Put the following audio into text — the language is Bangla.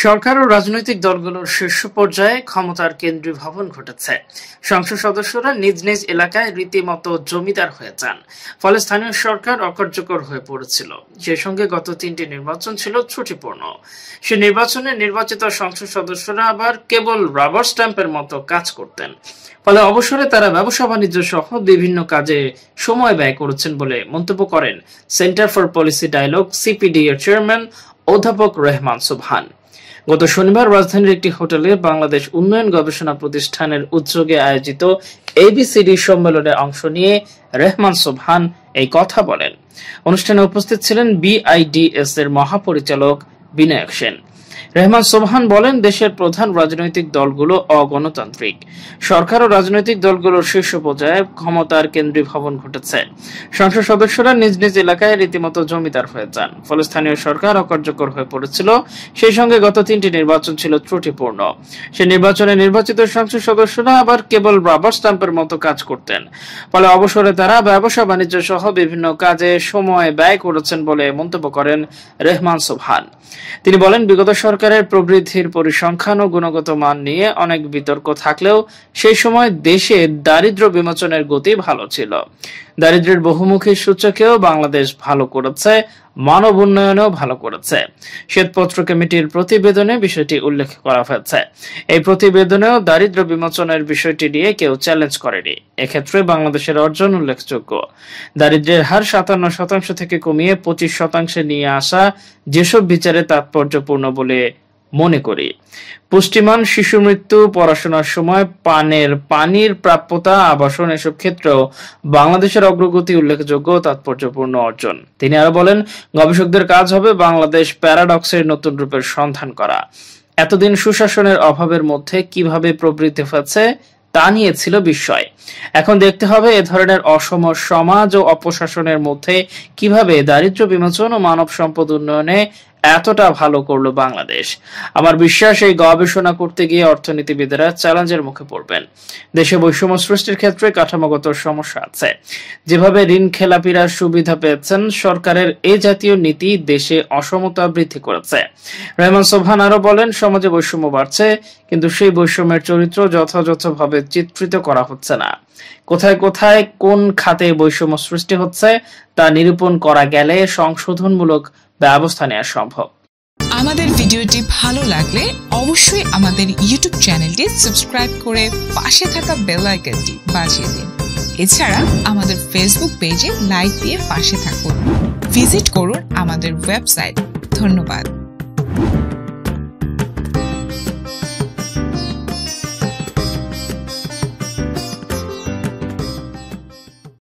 সরকার ও রাজনৈতিক দলগুলোর শীর্ষ পর্যায়ে ক্ষমতার কেন্দ্রীভবন ঘটেছে। সংসদ সদস্যরা নিজ নিজ এলাকায় রীতিমতো জমিদার হয়ে যান। ফলে স্থানীয় সরকার অকার্যকর হয়ে পড়েছিল। সেই সঙ্গে গত 3টি নির্বাচন ছিল ত্রুটিপূর্ণ। সে নির্বাচনে নির্বাচিত সংসদ সদস্যরা আবার কেবল রাবার স্ট্যাম্পের মতো কাজ করতেন। ফলে অবসরে তারা ব্যবসা বাণিজ্য সহ বিভিন্ন কাজে সময় ব্যয় করেছেন বলে মন্তব্য করেন Centre for Policy Dialogue CPD এর চেয়ারম্যান অধ্যাপক রেহমান সোবহান। গত শনিবার রাজধানীর একটি হোটেলে বাংলাদেশ উন্নয়ন গবেষণা প্রতিষ্ঠানের উদ্যোগে আয়োজিত এবিসিডি সম্মেলনে অংশ নিয়ে রেহমান সোবহান এই কথা বলেন। অনুষ্ঠানে উপস্থিত ছিলেন বিআইডিএস এর মহাপরিচালক বিনায়ক সেন। রেহমান সোবহান বলেন, দেশের প্রধান রাজনৈতিক দলগুলো অগণতান্ত্রিক। সরকার ও রাজনৈতিক দলগুলোর শীর্ষ পর্যায়ে ক্ষমতার কেন্দ্রীভবন ঘটেছে। সংসদ সদস্যরা নিজ নিজ এলাকায় রীতিমতো জমিদার হয়ে যান। ফলে স্থানীয় সরকার অকার্যকর হয়ে পড়েছিল। সেই সঙ্গে গত 3টি নির্বাচন ছিল ত্রুটিপূর্ণ। সে নির্বাচনে নির্বাচিত সংসদ সদস্যরা আবার কেবল রাবার স্ট্যাম্পের মতো কাজ করতেন। ফলে অবসরে তারা ব্যবসা বাণিজ্য সহ বিভিন্ন কাজে সময় ব্যয় করেছেন বলে মন্তব্য করেন রেহমান সোবহান। তিনি বলেন, বিগত সরকারের প্রবৃদ্ধির পরিসংখ্যান ও গুণগত মান নিয়ে অনেক বিতর্ক থাকলেও সেই সময় দেশে দারিদ্র্য বিমোচনের গতি ভালো ছিল। দারিদ্র্যের বহুমুখী সূচকেও বাংলাদেশ ভালো করেছে, মানব উন্নয়নেও ভালো করেছে। শ্বেতপত্র কমিটির প্রতিবেদনে বিষয়টি উল্লেখ করা হয়েছে। এই প্রতিবেদনেও দারিদ্র্য বিমোচনের বিষয়টি নিয়ে কেউ চ্যালেঞ্জ করেনি। এক্ষেত্রে বাংলাদেশের অর্জন উল্লেখযোগ্য। দারিদ্র্যের হার 57% থেকে কমিয়ে 25% নিয়ে আসা যেসব বিচারে তাৎপর্যপূর্ণ বলে মনে করি। পুষ্টিমান শিশু মৃত্যু, পড়াশোনার সময় পানির প্রাপ্যতা, আবাসন এসব ক্ষেত্রেও বাংলাদেশের অগ্রগতি উল্লেখযোগ্য তাৎপর্যপূর্ণ অর্জন। তিনি আরো বলেন, গবেষকদের কাজ হবে বাংলাদেশ প্যারাডক্সের নতুন রূপের সন্ধান করা। এতদিন সুশাসনের অভাবের মধ্যে কিভাবে প্রবৃদ্ধি হচ্ছে তা নিয়ে ছিল বিস্ময়। এখন দেখতে হবে এ ধরনের অসম সমাজ ও অপশাসনের মধ্যে কিভাবে দারিদ্র্য বিমোচন ও মানব সম্পদ উন্নয়নে এতটা ভালো করলো বাংলাদেশ। আমার বিশ্বাস, এই গবেষণা করতে গিয়ে অর্থনীতিবিদেরা চ্যালেঞ্জের মুখে পড়বেন। দেশে বৈষম্য সৃষ্টির ক্ষেত্রে কাঠামোগত সমস্যা আছে। যেভাবে ঋণ খেলাপিরা সুবিধা পেয়েছেন, সরকারের এ জাতীয় নীতি দেশে অসমতা বৃদ্ধি করেছে। রেহমান সোবহান আরো বলেন, সমাজে বৈষম্য বাড়ছে, কিন্তু সেই বৈষম্যের চরিত্র যথাযথভাবে চিত্রিত করা হচ্ছে না। কোথায় কোথায় কোন খাতে বৈষম্য সৃষ্টি হচ্ছে তা নিরূপণ করা গেলে সংশোধনমূলক ব্যবস্থা নেওয়া সম্ভব। আমাদের ভিডিওটি ভালো লাগলে অবশ্যই আমাদের ইউটিউব চ্যানেলটি সাবস্ক্রাইব করে পাশে থাকা বেল আইকনটি বাজিয়ে দিন। এছাড়া আমাদের ফেসবুক পেজে লাইক দিয়ে পাশে থাকুন। ভিজিট করুন আমাদের ওয়েবসাইট। ধন্যবাদ।